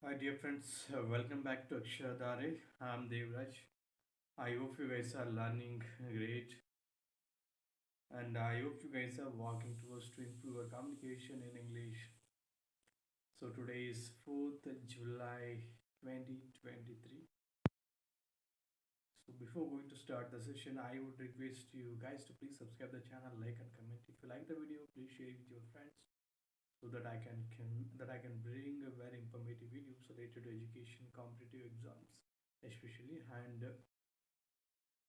Hi, dear friends. Welcome back to Akshadare. I'm Devraj. I hope you guys are learning great, and I hope you guys are working towards to improve your communication in English. So today is 4th July 2023. So before going to start the session, I would request you guys to please subscribe the channel, like and comment. If you like the video, please share it with your friends so that I can bring a very informative videos related to education, competitive exams, especially and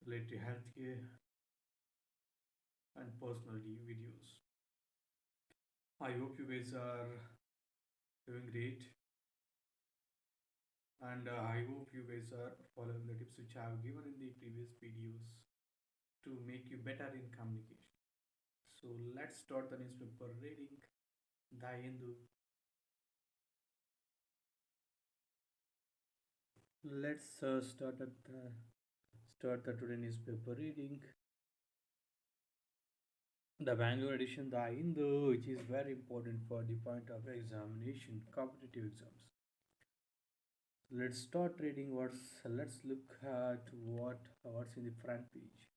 related to healthcare and personal videos. I hope you guys are doing great, and I hope you guys are following the tips which I have given in the previous videos to make you better in communication. So let's start the newspaper reading. The Hindu. Let's start the today newspaper reading. The Bangalore edition, the Hindu, which is very important for the point of examination, competitive exams. Let's start reading let's look at what's in the front page.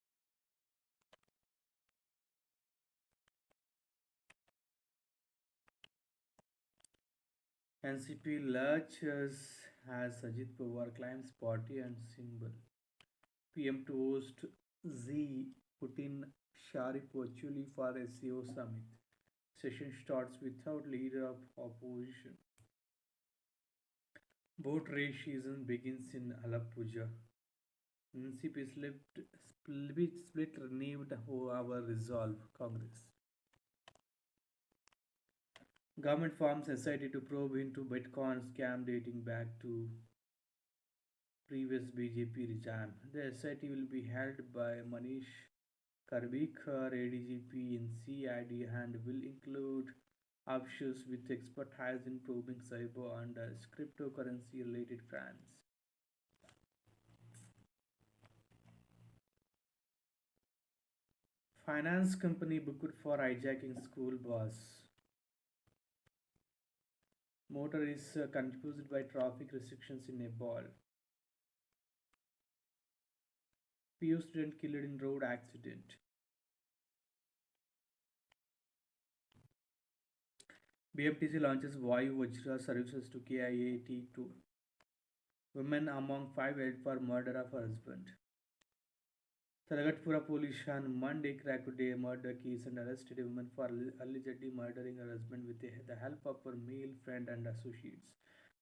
NCP launches as Ajit Pawar climbs party and symbol. PM to host Z Putin Sharif virtually for SEO summit. Session starts without leader of opposition. Boat race season begins in Alappuzha. NCP split renewed our resolve. Congress. Government forms SIT to probe into Bitcoin scam dating back to previous BJP regime. The SIT will be held by Manish Karbikar, ADGP in CID, and will include officials with expertise in probing cyber and cryptocurrency related crimes. Finance company booked for hijacking school bus. Motor is confused by traffic restrictions in Nepal. PU student killed in road accident. BMTC launches Vayu Vajra services to KIAT2. Women among five held for murder of her husband. Talagatpura police on Monday cracked a murder case and arrested a woman for allegedly murdering her husband with the help of her male friend and associates.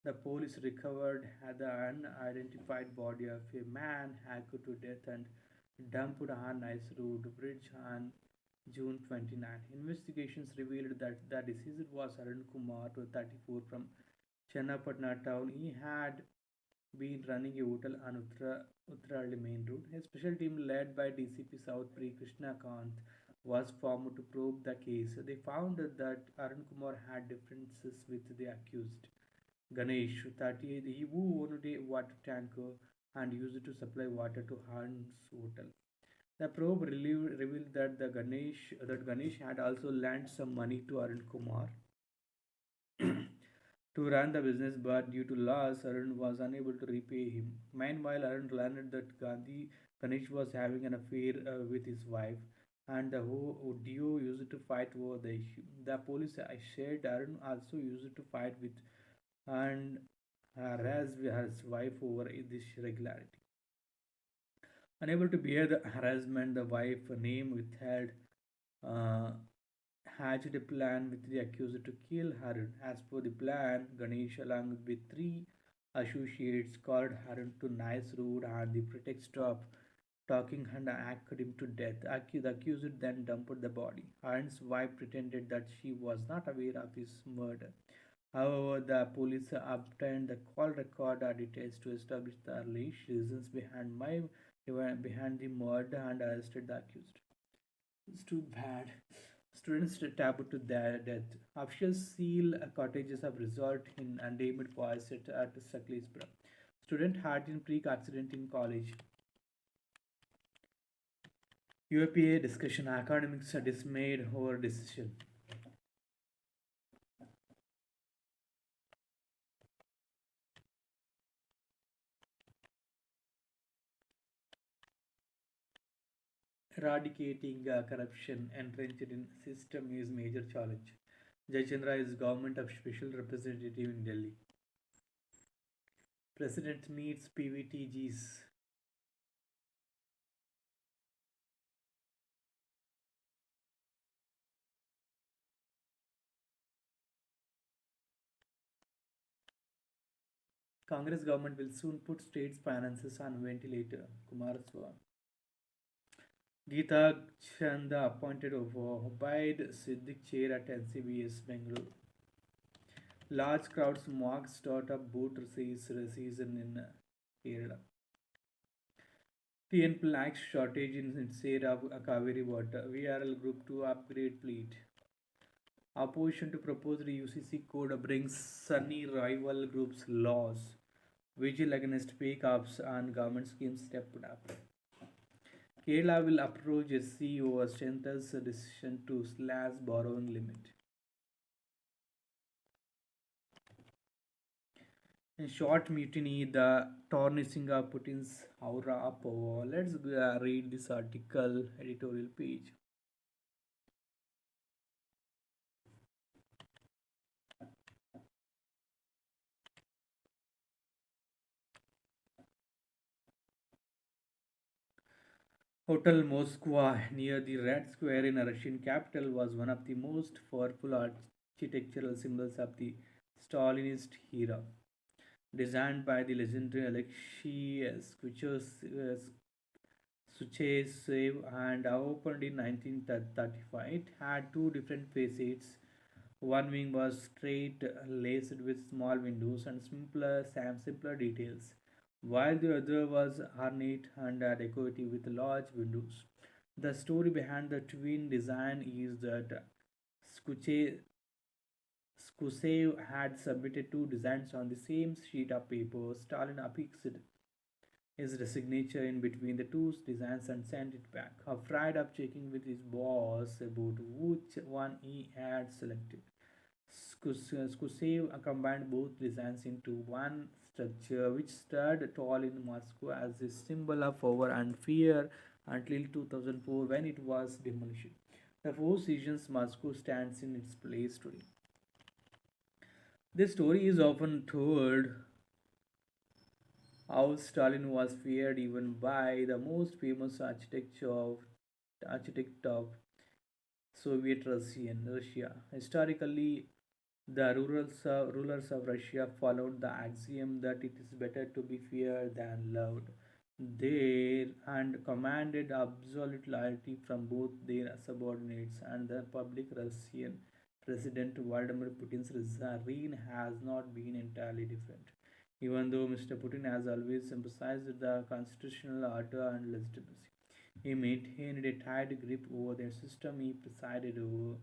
The police recovered the unidentified body of a man hacked to death and dumped on Nice Road Bridge on June 29. Investigations revealed that the deceased was Arun Kumar, 34, from Chennapatna town. He had been running a hotel on Uttaralli Main Road. A special team led by DCP South Pri Krishna Kant was formed to probe the case. They found that Arun Kumar had differences with the accused. Ganesh, 38, who owned a water tanker and used it to supply water to Han's hotel. The probe revealed that Ganesh had also lent some money to Arun Kumar to run the business, but due to loss, Arun was unable to repay him. Meanwhile, Arun learned that Ganesh was having an affair with his wife, and the whole duo used to fight over the issue. The police shared Arun also used to fight with and harass his wife over this irregularity. Unable to bear the harassment, the wife, name withheld, uh, hatched a plan with the accused to kill Harun. As per the plan, Ganesh, along with three associates, called Harun to Nice Road on the pretext of talking and hacked him to death. The accused then dumped the body. Harun's wife pretended that she was not aware of his murder. However, the police obtained the call record details to establish the alleged reasons behind the murder and arrested the accused. It's too bad. Students taboo to their death. Officials seal cottages of resort in unnamed boys at Saklespuram. Student had in pre-accident in college. UAPA discussion. Academics are dismayed over decision. Eradicating corruption entrenched in system is major challenge. Jayachandra is government of special representative in Delhi. President meets PVTGs. Congress government will soon put state's finances on ventilator. Kumaraswamy. Geeta Chanda appointed over Obaid Siddiq chair at NCBS Bengaluru. Large crowds mock startup boat season in Kerala. TN lacks shortage in state of Kaveri water. VRL Group to upgrade fleet. Opposition to proposed UCC code brings sunny rival groups laws. Vigil against fake ups and government schemes stepped up. Kerala will approach SC over Centre's decision to slash borrowing limit. In short mutiny, the tarnishing of Putin's aura power. Let's read this article editorial page. Hotel Moskva near the Red Square in a Russian capital was one of the most powerful architectural symbols of the Stalinist era. Designed by the legendary Alexei Suchesev and opened in 1935, it had two different facades. One wing was straight, laced with small windows and simpler details, while the other was ornate and decorative with large windows. The story behind the twin design is that Skuche Skusev had submitted two designs on the same sheet of paper. Stalin affixed his signature in between the two designs and sent it back, afraid of checking with his boss about which one he had selected. Skusev combined both designs into one structure which stood tall in Moscow as a symbol of power and fear until 2004 when it was demolished. The Four Seasons Moscow stands in its place today. This story is often told how Stalin was feared even by the most famous architect of Soviet Russia. Historically, the rulers of Russia followed the axiom that it is better to be feared than loved. They and commanded absolute loyalty from both their subordinates and the public. Russian President Vladimir Putin's reign has not been entirely different. Even though Mr. Putin has always emphasized the constitutional order and legitimacy, he maintained a tight grip over the system he presided over.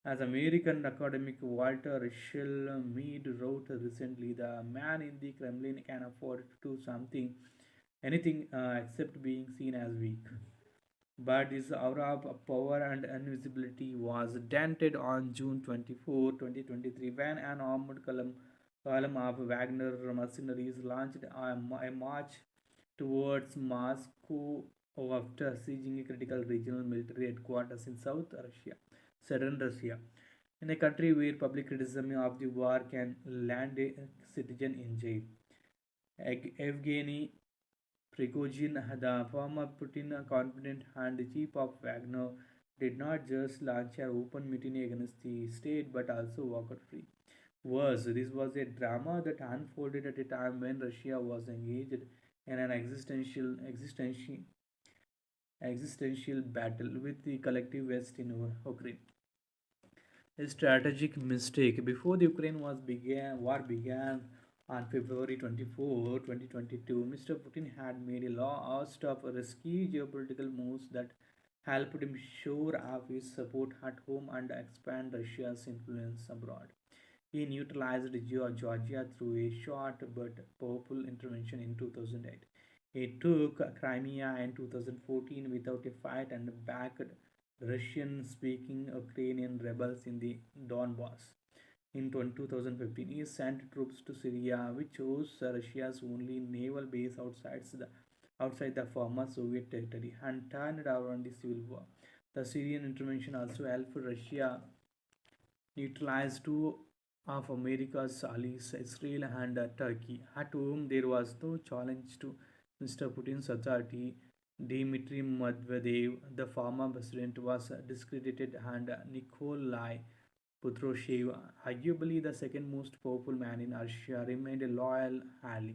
As American academic Walter Russell Mead wrote recently, the man in the Kremlin can afford to do anything except being seen as weak. But his aura of power and invisibility was dented on June 24, 2023, when an armored column of Wagner mercenaries launched a march towards Moscow after sieging a critical regional military headquarters in southern Russia, in a country where public criticism of the war can land a citizen in jail. Evgeny Prigozhin, the former Putin confidant and chief of Wagner, did not just launch an open mutiny against the state but also walk out free. Worse, this was a drama that unfolded at a time when Russia was engaged in an existential battle with the collective West in Ukraine. A strategic mistake. Before the war began on February 24, 2022, Mr. Putin had made a host of risky geopolitical moves that helped him shore up his support at home and expand Russia's influence abroad. He neutralized Georgia through a short but powerful intervention in 2008. He took Crimea in 2014 without a fight and backed Russian speaking Ukrainian rebels in the Donbass. In 2015, he sent troops to Syria, which was Russia's only naval base outside the former Soviet territory and turned around the civil war. The Syrian intervention also helped Russia neutralize two of America's allies, Israel and Turkey. At home, there was no challenge to Mr. Putin's authority. Dmitry Medvedev, the former president, was discredited, and Nikolai Patrushev, arguably the second most powerful man in Russia, remained a loyal ally.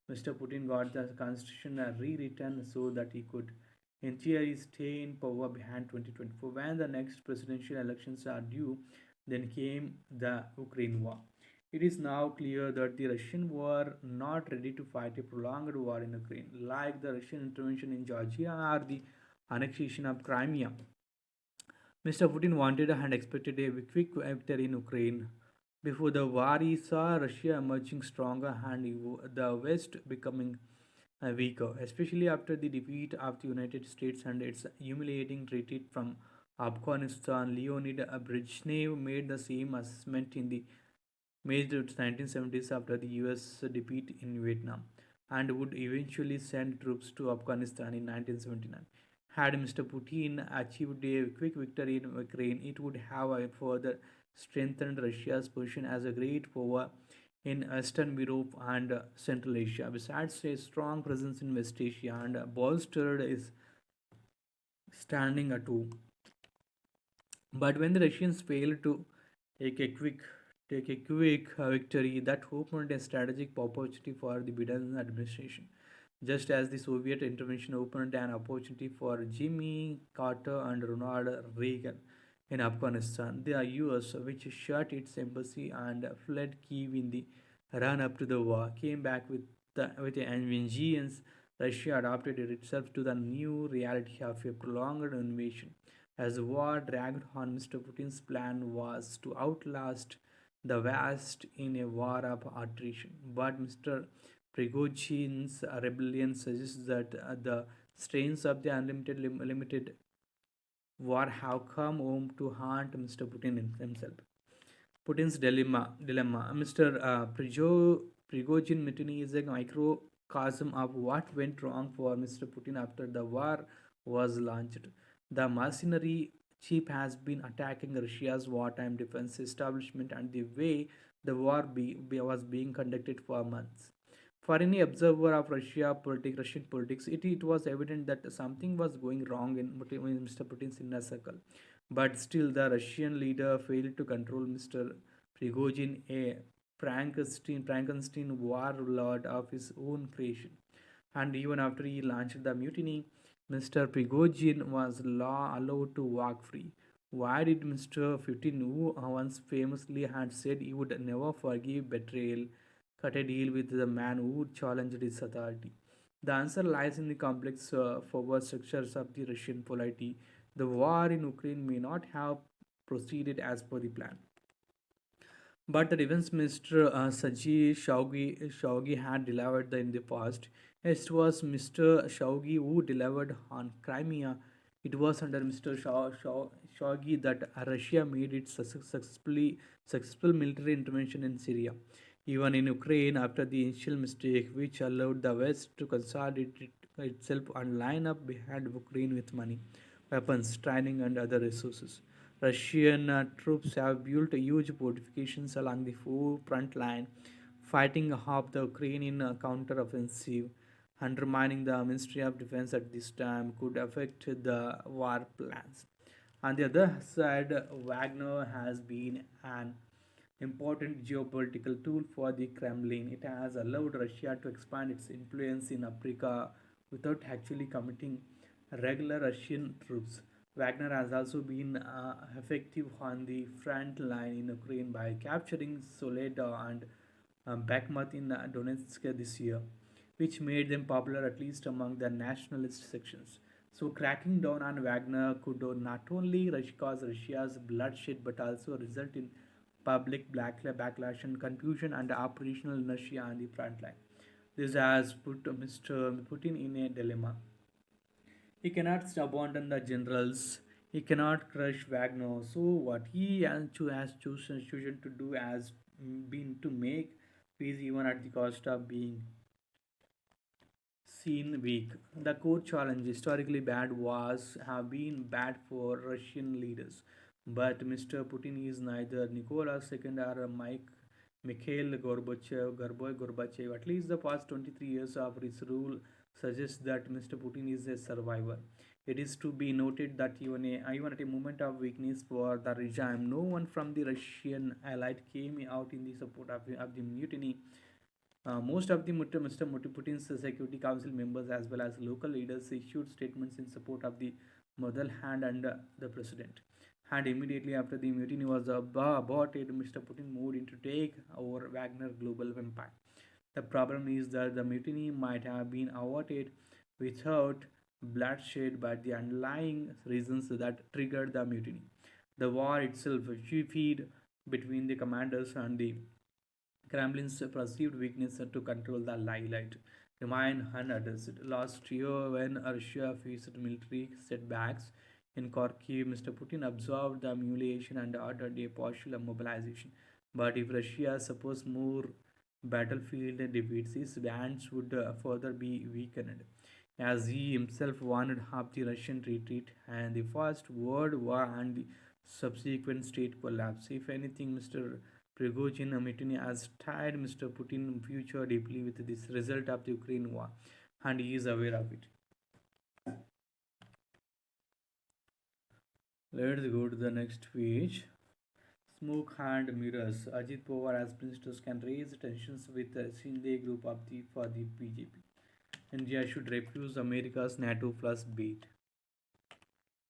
Mr. Putin got the constitution rewritten so that he could, in theory, stay in power behind 2024. When the next presidential elections are due, then came the Ukraine war. It is now clear that the Russians were not ready to fight a prolonged war in Ukraine, like the Russian intervention in Georgia or the annexation of Crimea. Mr. Putin wanted and expected a quick victory in Ukraine. Before the war, he saw Russia emerging stronger and the West becoming weaker, especially after the defeat of the United States and its humiliating retreat from Afghanistan. Leonid Brezhnev made the same assessment in the mid 1970s after the US defeat in Vietnam and would eventually send troops to Afghanistan in 1979. Had Mr. Putin achieved a quick victory in Ukraine, it would have further strengthened Russia's position as a great power in Eastern Europe and Central Asia. Besides a strong presence in West Asia and bolstered its standing at home. But when the Russians failed to take a quick take a quick victory, that opened a strategic opportunity for the Biden administration. Just as the Soviet intervention opened an opportunity for Jimmy Carter and Ronald Reagan in Afghanistan, the US, which shut its embassy and fled Kiev in the run up to the war, came back with a vengeance. Russia adapted itself to the new reality of a prolonged invasion. As the war dragged on, Mr. Putin's plan was to outlast the West in a war of attrition. But Mr. Prigozhin's rebellion suggests that the strains of the limited war have come home to haunt Mr. Putin himself. Putin's dilemma. Mr. Prigozhin mutiny is a microcosm of what went wrong for Mr. Putin after the war was launched. The mercenary chief has been attacking Russia's wartime defense establishment and the way the was being conducted for months. For any observer of Russian politics, it was evident that something was going wrong in Mr. Putin's inner circle. But still, the Russian leader failed to control Mr. Prigozhin, a Frankenstein warlord of his own creation. And even after he launched the mutiny, Mr. Prigozhin was allowed to walk free. Why did Mr. 15, who once famously had said he would never forgive betrayal, cut a deal with the man who challenged his authority? The answer lies in the complex forward structures of the Russian polity. The war in Ukraine may not have proceeded as per the plan. But the defense minister Shaugi had delivered in the past. It was Mr. Shaugi who delivered on Crimea. It was under Mr. Shaugi that Russia made its successful military intervention in Syria. Even in Ukraine, after the initial mistake, which allowed the West to consolidate itself and line up behind Ukraine with money, weapons, training, and other resources. Russian troops have built huge fortifications along the front line, fighting half the Ukrainian counteroffensive. Undermining the Ministry of Defense at this time could affect the war plans. On the other side, Wagner has been an important geopolitical tool for the Kremlin. It has allowed Russia to expand its influence in Africa without actually committing regular Russian troops. Wagner has also been effective on the front line in Ukraine by capturing Soledar and Bakhmut in Donetsk this year, which made them popular at least among the nationalist sections. So, cracking down on Wagner could not only cause Russia's bloodshed but also result in public backlash and confusion and operational inertia on the front line. This has put Mr. Putin in a dilemma. He cannot abandon the generals. He cannot crush Wagner. So what he has chosen to do has been to make peace even at the cost of being seen weak. The core challenge, historically bad, was have been bad for Russian leaders. But Mr. Putin is neither Nicholas II or Mikhail Gorbachev. At least the past 23 years of his rule suggests that Mr. Putin is a survivor. It is to be noted that even at a moment of weakness for the regime, no one from the Russian elite came out in the support of the mutiny. Most of the Mr. Putin's Security Council members, as well as local leaders, issued statements in support of the motherland and the president. And immediately after the mutiny was aborted, Mr. Putin moved in to take over Wagner Global Empire. The problem is that the mutiny might have been averted without bloodshed, but the underlying reasons that triggered the mutiny. The war itself, feud between the commanders and the Kremlin's perceived weakness to control the limelight remained unaddressed. Last year, when Russia faced military setbacks in Kharkiv, Mr. Putin observed the humiliation and ordered a partial mobilization. But if Russia suffers more battlefield defeats, his bands would further be weakened, as he himself warned of the Russian retreat and the First World War and the subsequent state collapse. If anything, Mr. Prigozhin mutiny has tied Mr. Putin future deeply with this result of the Ukraine war, and he is aware of it. Let's go to the next page. Smoke and mirrors. Ajit Pawar as ministers can raise tensions with the Shinde group of the for the BJP. India should refuse America's NATO plus bait.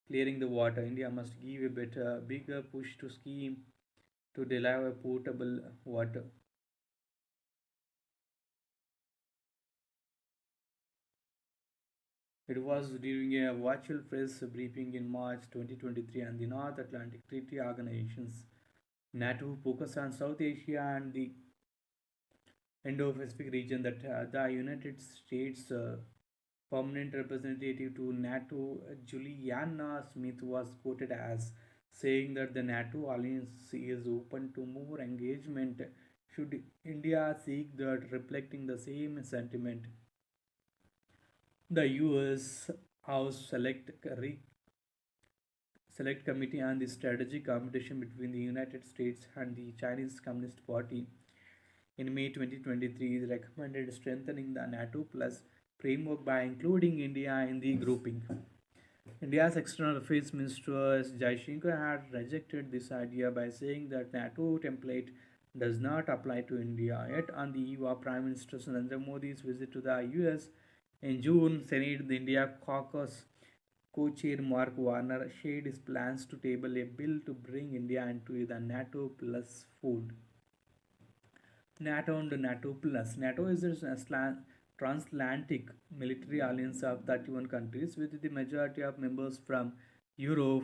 Clearing the water. India must give a bigger push to scheme to deliver potable water. It was during a virtual press briefing in March 2023 and the North Atlantic Treaty Organization's NATO focus on South Asia and the Indo-Pacific region that the United States permanent representative to NATO, Juliana Smith, was quoted as saying that the NATO alliance is open to more engagement should India seek that, reflecting the same sentiment. The US House Select Committee on the Strategic Competition between the United States and the Chinese Communist Party in May 2023 recommended strengthening the NATO Plus framework by including India in the grouping. India's External Affairs Minister S. Jaishankar had rejected this idea by saying that NATO template does not apply to India. Yet, on the eve of Prime Minister Narendra Modi's visit to the US in June, Senate the India Caucus co-chair Mark Warner shared his plans to table a bill to bring India into the NATO Plus fold. NATO and NATO Plus. NATO is a transatlantic military alliance of 31 countries, with the majority of members from Europe.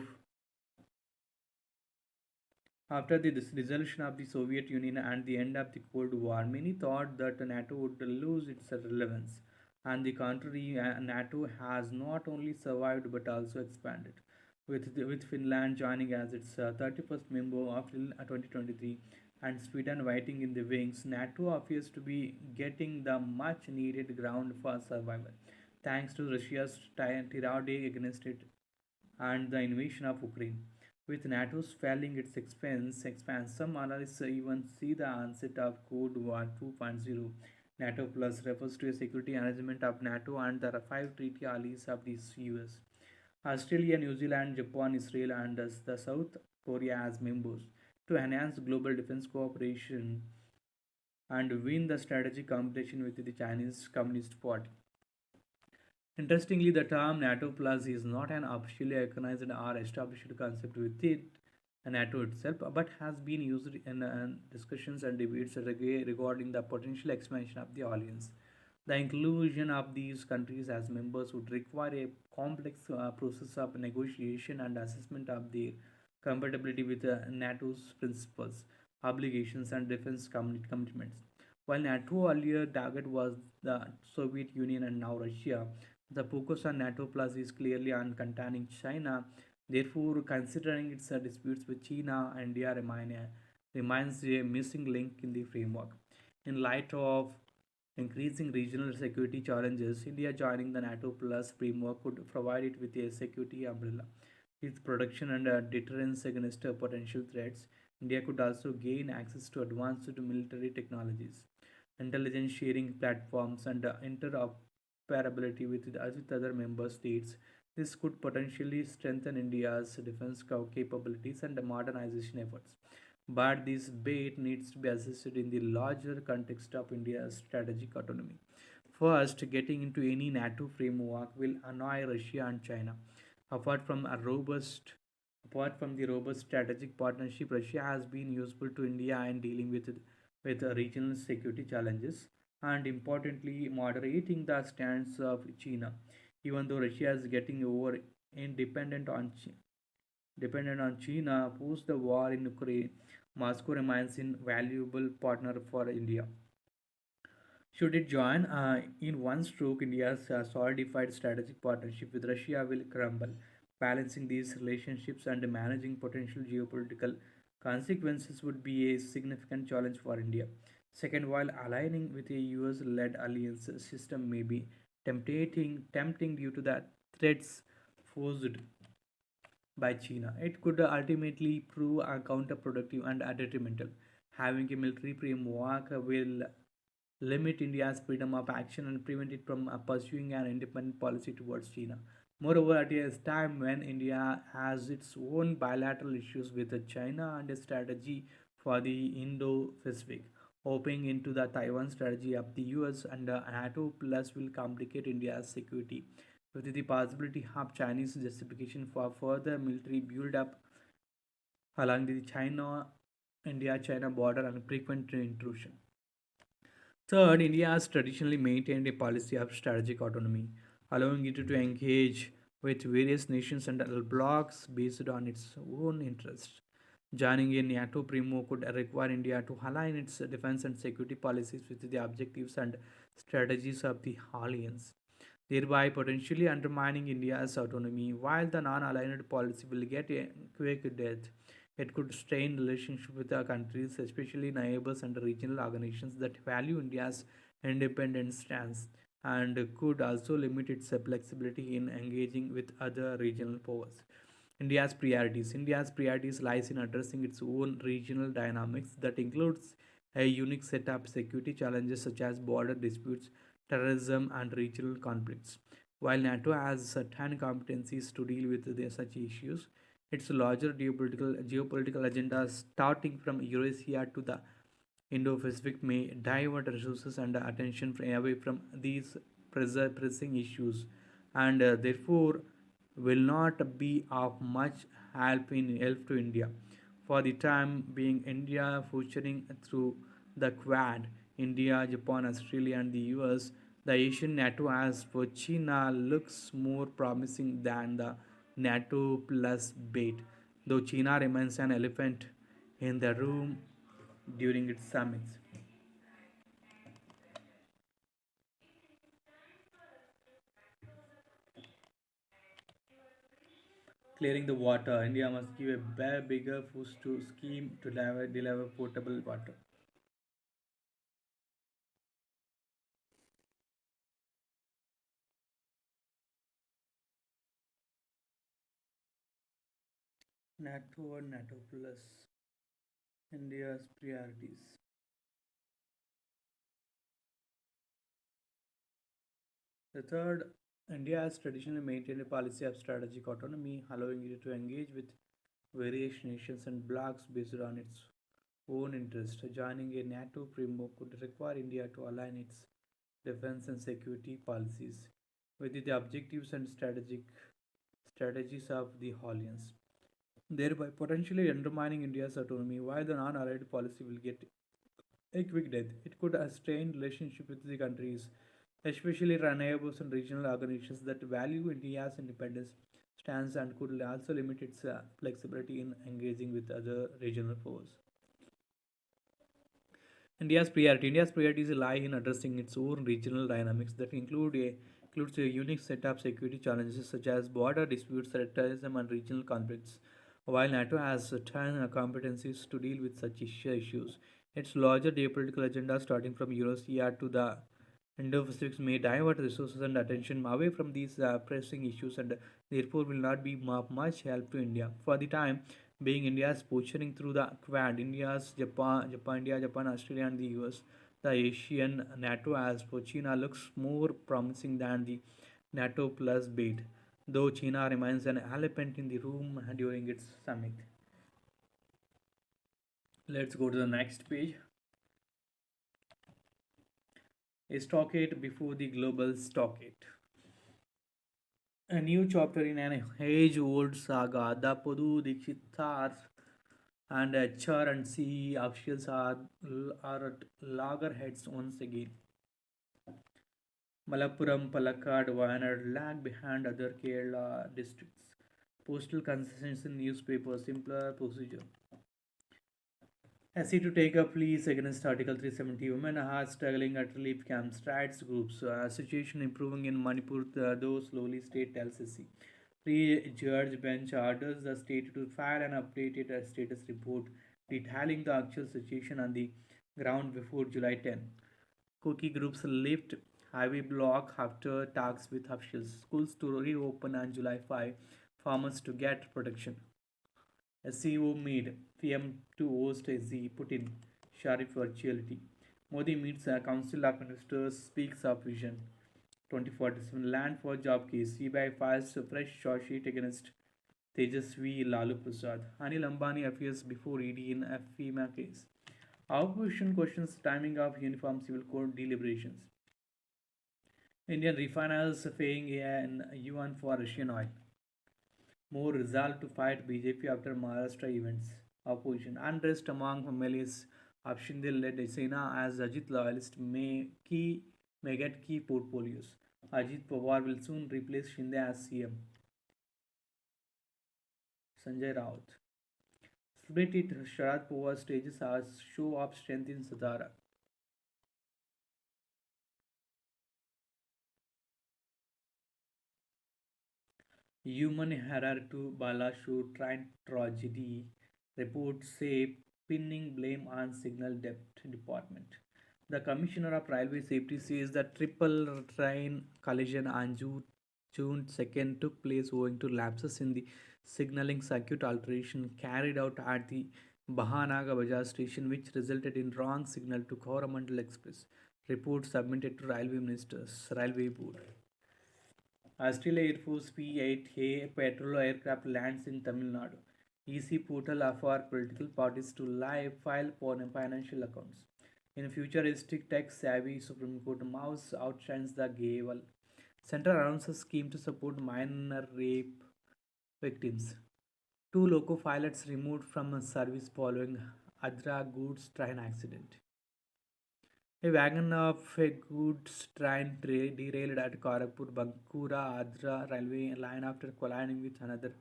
After the dissolution of the Soviet Union and the end of the Cold War, many thought that NATO would lose its relevance. On the contrary, NATO has not only survived but also expanded, with Finland joining as its 31st member of 2023 and Sweden waiting in the wings. NATO appears to be getting the much needed ground for survival, thanks to Russia's tirade against it and the invasion of Ukraine. With NATO's failing its expanse, some analysts even see the onset of Cold War 2.0. NATO Plus refers to a security arrangement of NATO and the five treaty allies of the US. Australia, New Zealand, Japan, Israel, and the South Korea as members to enhance global defense cooperation and win the strategic competition with the Chinese Communist Party. Interestingly, the term NATO Plus is not an officially recognized or established concept within NATO itself, but has been used in discussions and debates regarding the potential expansion of the alliance. The inclusion of these countries as members would require a complex process of negotiation and assessment of their compatibility with NATO's principles, obligations, and defense commitments. While NATO earlier target was the Soviet Union and now Russia, the focus on NATO Plus is clearly on containing China. Therefore, considering its disputes with China and India remains a missing link in the framework. In light of increasing regional security challenges. India joining the NATO Plus framework could provide it with a security umbrella. With protection and deterrence against potential threats, India could also gain access to advanced military technologies, intelligence sharing platforms, and interoperability with other member states. This could potentially strengthen India's defense capabilities and modernization efforts. But this debate needs to be assessed in the larger context of India's strategic autonomy. First, getting into any NATO framework will annoy Russia and China. Apart from a robust Apart from the robust strategic partnership, Russia has been useful to India in dealing with regional security challenges and importantly moderating the stance of China. Even though Russia is getting over independent on dependent on China post the war in Ukraine, Moscow remains an valuable partner for India. Should it join in one stroke, India's solidified strategic partnership with Russia will crumble. Balancing these relationships and managing potential geopolitical consequences would be a significant challenge for India. Second, while aligning with a US led alliance system may be tempting due to the threats posed by China, it could ultimately prove counterproductive and detrimental. Having a military framework will limit India's freedom of action and prevent it from pursuing an independent policy towards China. Moreover, at a time when India has its own bilateral issues with China and a strategy for the Indo Pacific, hopping into the Taiwan strategy of the US and NATO plus will complicate India's security, with the possibility of Chinese justification for further military build up along the China India China border and frequent intrusion. Third, India has traditionally maintained a policy of strategic autonomy, allowing it to engage with various nations and blocs based on its own interests. Joining a NATO primo could require India to align its defense and security policies with the objectives and strategies of the alliance, thereby potentially undermining India's autonomy. While the non-aligned policy will get a quick death, it could strain relationship with our countries, especially neighbors and regional organizations that value India's independent stance, and could also limit its flexibility in engaging with other regional powers. India's priorities lies in addressing its own regional dynamics that includes a unique set of security challenges such as border disputes, terrorism, and regional conflicts. While NATO has certain competencies to deal with such issues, its larger geopolitical agenda, starting from Eurasia to the Indo-Pacific, may divert resources and attention away from these pressing issues, and therefore will not be of much help to India. For the time being, India featuring through the Quad, India, Japan, Australia, and the US, the Asian NATO as for China looks more promising than the NATO plus bait, though China remains an elephant in the room during its summits. Clearing the water, India must give a bigger push to scheme to deliver potable water. NATO or NATO plus India's priorities. The third, India has traditionally maintained a policy of strategic autonomy, allowing it to engage with various nations and blocs based on its own interests. Joining a NATO framework could require India to align its defense and security policies with the objectives and strategies of the alliance, thereby potentially undermining India's autonomy. While the non-allied policy will get a quick death, it could strain relationship with the countries, especially neighbors and regional organizations that value India's independence stance and could also limit its flexibility in engaging with other regional powers. India's priorities lie in addressing its own regional dynamics that includes a unique set of security challenges such as border disputes, terrorism, and regional conflicts. While NATO has certain competencies to deal with such issues, its larger geopolitical agenda, starting from Eurasia to the Indo-Pacific may divert resources and attention away from these pressing issues and therefore will not be of much help to India. For the time being, India is posturing through the Quad, India, Japan, Australia, and the US. The Asian NATO, as for China, looks more promising than the NATO plus bait, though China remains an elephant in the room during its summit. Let's go to the next page. A stockade before the global stockade. A new chapter in an age-old saga. The Padu Dikshitars and HR and C officials are at loggerheads once again. Malappuram, Palakkad, Wayanad lag behind other Kerala districts. Postal concessions in newspapers, simpler procedure. SC to take up pleas against Article 370. Women are struggling at relief camps, rights groups. Situation improving in Manipur, though slowly, state tells SC. Three-judge bench orders the state to file an updated status report detailing the actual situation on the ground before July 10. Cookie groups lift highway block after talks with officials. Schools to reopen on July 5. Farmers to get protection. SCO made PM to host the Putin Sharif virtuality. Modi meets a council of ministers, speaks of vision. 2047 land for job case. CBI files a fresh charge sheet against Tejasvi Lalu Prasad. Anil Ambani appears before ED in FEMA case. Opposition questions timing of uniform civil code deliberations. Indian refiners paying an yuan for Russian oil. More resolved to fight BJP after Maharashtra events. Opposition. Unrest among families of Shinde led Sena as Ajit loyalists may get key portfolios. Ajit Pawar will soon replace Shinde as CM. Sanjay Raut. Split it. Sharad Pawar stages as show of strength in Satara. Human error to Balashu train tragedy. Reports say pinning blame on signal depth department. The Commissioner of Railway Safety says that triple train collision on June 2nd took place owing to lapses in the signaling circuit alteration carried out at the Bahanaga Bazaar station, which resulted in wrong signal to Coromandel Express. Report submitted to Railway Minister's Railway Board. Australia Air Force P-8A patrol aircraft lands in Tamil Nadu. EC portal for political parties to live file for financial accounts. In futuristic tech-savvy Supreme Court mouse outshines the gavel. Center announces scheme to support minor rape victims. Two loco pilots removed from service following Adra goods train accident. A wagon of a goods train derailed at Kharagpur Bankura Adra railway line after colliding with another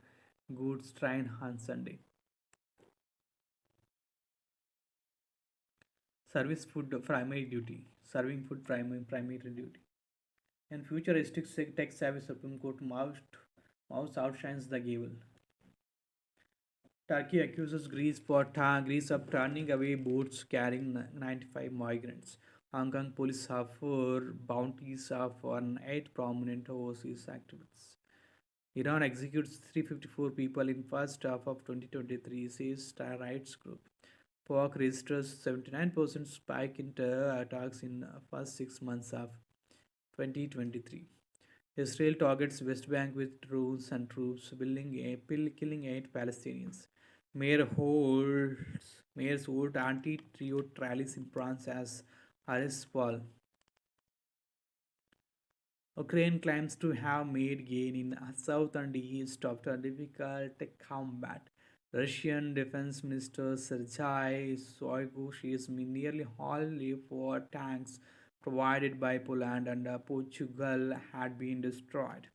goods train on Sunday. Service food primary duty. Serving food primary duty. And futuristic tech savvy Supreme Court mouse outshines the gavel. Turkey accuses Greece of turning away boats carrying 95 migrants. Hong Kong police offer bounties on 8 prominent overseas activists. Iran executes 354 people in first half of 2023, says Star Rights Group. POC registers 79% spike in terror attacks in first 6 months of 2023. Israel targets West Bank with drones and troops, killing 8 Palestinians. Mayors hold anti-trio rallies in France as arrests fall. Ukraine claims to have made gain in south and east after difficult combat. Russian Defense Minister Sergei Shoigu says nearly all Leopard tanks provided by Poland and Portugal had been destroyed.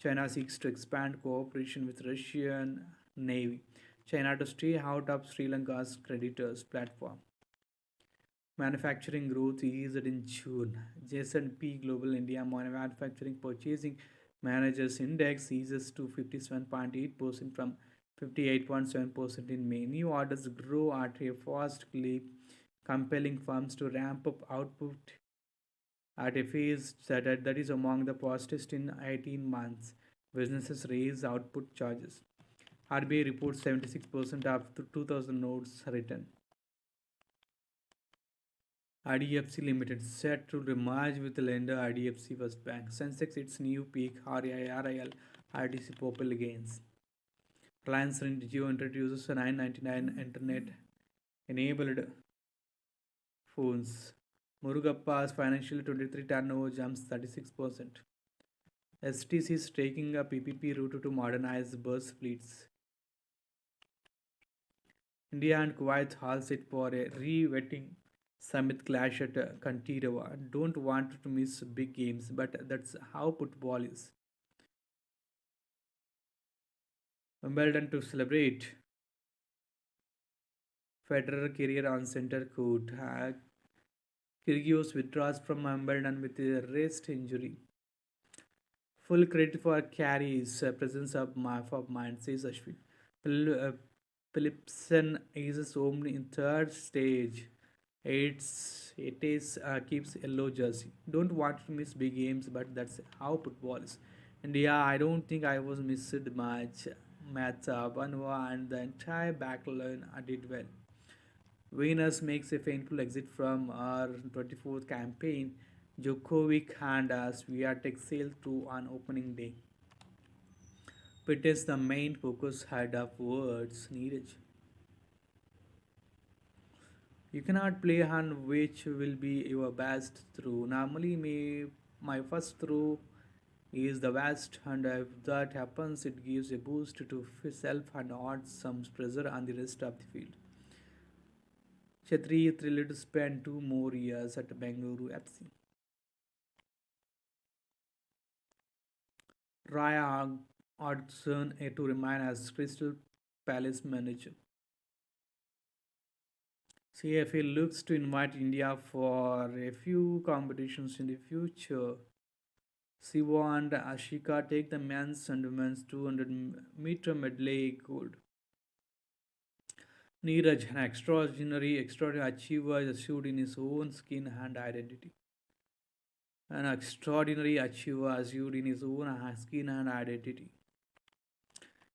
China seeks to expand cooperation with Russian Navy. China to stay out of Sri Lanka's creditors platform. Manufacturing growth eased in June. J&P Global India Manufacturing Purchasing Managers Index eases to 57.8% from 58.7% in May. New orders grow at a fast clip, compelling firms to ramp up output at a phase that is among the fastest in 18 months. Businesses raise output charges. RBI reports 76% of the 2000 notes written. IDFC Limited set to merge with the lender IDFC First Bank. Sensex its new peak. RIL RTC Popal gains. Reliance Jio introduces a 999 internet enabled phones. Murugappa's financial 23 turnover jumps 36%. STC is taking a PPP route to modernize bus fleets. India and Kuwait all set for a re-wetting summit clash at Kantirava. Don't want to miss big games, but that's how football is. Wimbledon to celebrate. Federer career on center court. Kyrgios withdraws from Wimbledon with a wrist injury. Full credit for Carey's presence of mind, says Ashwin. Philipson is home in third stage. It is keeps yellow jersey. Don't want to miss big games, but that's how football is. And yeah, I don't think I was missed much. Matza, Banwa, and the entire backline did well. Venus makes a painful exit from our 24th campaign. Djokovic and Swiatek sail through on opening day. It is the main focus head of words, Neeraj. You cannot play on which will be your best throw. Normally, my first throw is the best, and if that happens, it gives a boost to self and adds some pressure on the rest of the field. Chetri is thrilled to spend 2 more years at Bengaluru FC. Raya Hodgson to remain as Crystal Palace manager. CFA looks to invite India for a few competitions in the future. Siva and Ashika take the men's and women's 200-meter medley gold. Neeraj, an extraordinary achiever, is assured in his own skin and identity. An extraordinary achiever assured in his own skin and identity.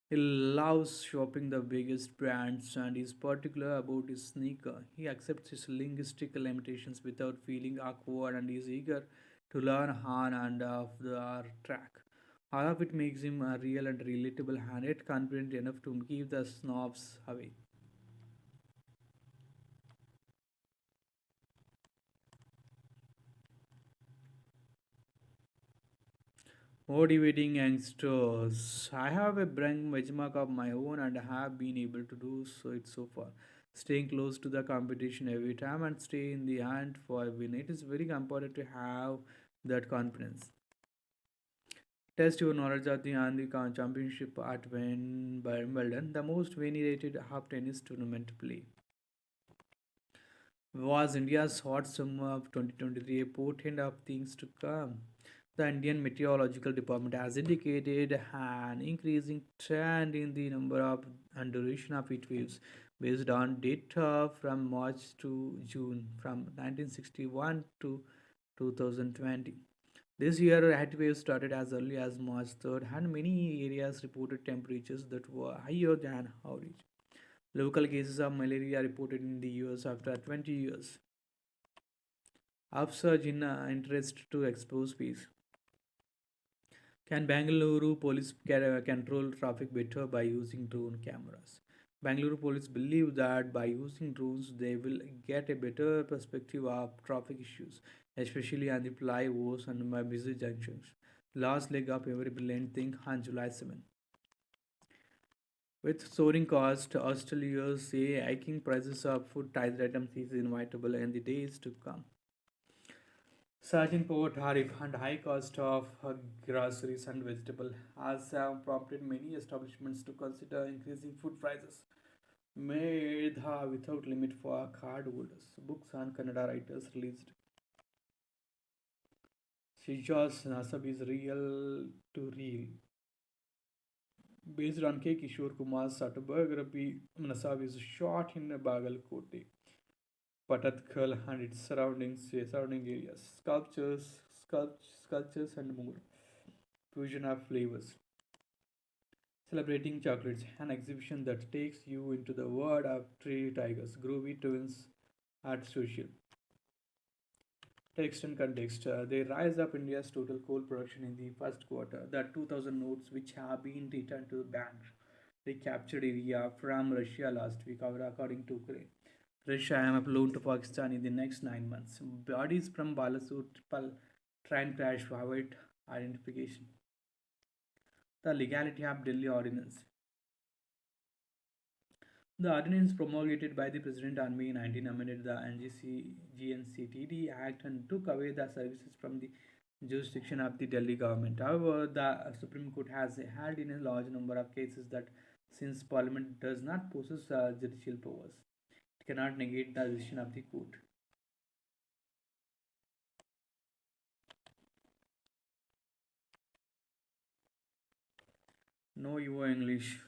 He loves shopping the biggest brands and is particular about his sneaker. He accepts his linguistic limitations without feeling awkward and is eager to learn on and off the track. All of it makes him a real and relatable and yet confident enough to keep the snobs away. Motivating youngsters. I have a brand benchmark of my own and have been able to do so far. Staying close to the competition every time and stay in the hunt for a win. It is very important to have that confidence. Test your knowledge of the on the championship at Wimbledon, the most venerated half tennis tournament play. Was India's hot summer of 2023 a portent of things to come? The Indian Meteorological Department has indicated an increasing trend in the number of and duration of heat waves based on data from March to June from 1961 to 2020. This year, heat waves started as early as March 3rd, and many areas reported temperatures that were higher than average. Local cases of malaria reported in the US after 20 years. Upsurge in interest to expose space. Can Bangalore police control traffic better by using drone cameras? Bangalore police believe that by using drones, they will get a better perspective of traffic issues, especially on the flyovers and my busy junctions. Last leg of every brilliant thing on July 7. With soaring costs, hosteliers say hiking prices of food type items is inevitable in the days to come. Surging power tariff and high cost of groceries and vegetables has prompted many establishments to consider increasing food prices. Medha without limit for card holders. Books and Kannada writers released. Shija's Nasab is real to real. Based on K. Kishore Kumar's autobiography, Nasab is shot in Bagalkote. Patatkal and its surrounding areas, sculptures and more. Fusion of flavors. Celebrating chocolates, an exhibition that takes you into the world of three tigers, groovy twins at social. Text and context. They rise up India's total coal production in the first quarter. The 2000 notes which have been returned to the bank recaptured area from Russia last week, according to Ukraine. Russia am up loan to Pakistan in the next 9 months. Bodies from Balasur train crash avoid identification. The legality of Delhi Ordinance. The ordinance promulgated by the President on May 19 amended the GNCTD Act and took away the services from the jurisdiction of the Delhi government. However, the Supreme Court has held in a large number of cases that since Parliament does not possess judicial powers, it cannot negate the decision of the court. No your English.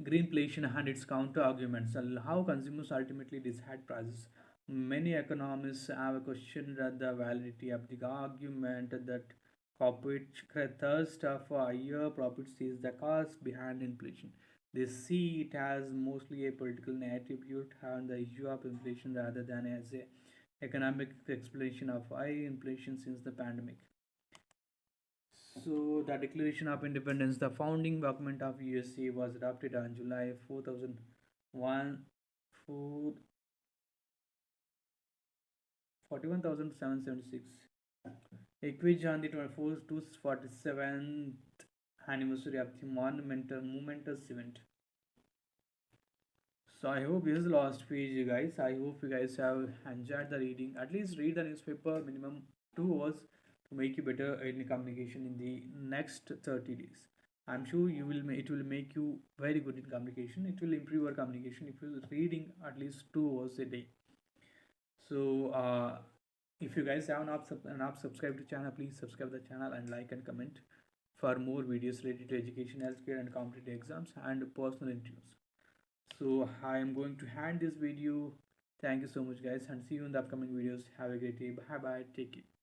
Greenflation and its counter arguments, how consumers ultimately decide prices. Many economists have questioned the validity of the argument that corporate thirst for higher profits is the cause behind inflation. They see it as mostly a political attribute on the issue of inflation rather than as a economic explanation of high inflation since the pandemic. So, the Declaration of Independence, the founding document of USA, was adopted on July 4001, 41,776. Equivalent on the 24th to 47th anniversary of the momentous event. So I hope this is the last page, you guys. I hope you guys have enjoyed the reading. At least read the newspaper minimum 2 hours to make you better in communication in the next 30 days. I'm sure you will. It will make you very good in communication. It will improve your communication if you're reading at least 2 hours a day. So if you guys have not subscribed to channel, please subscribe the channel and like and comment for more videos related to education, healthcare, and competitive exams and personal interviews. So I am going to hand this video. Thank you so much, guys, and see you in the upcoming videos. Have a great day. Bye bye. Take it.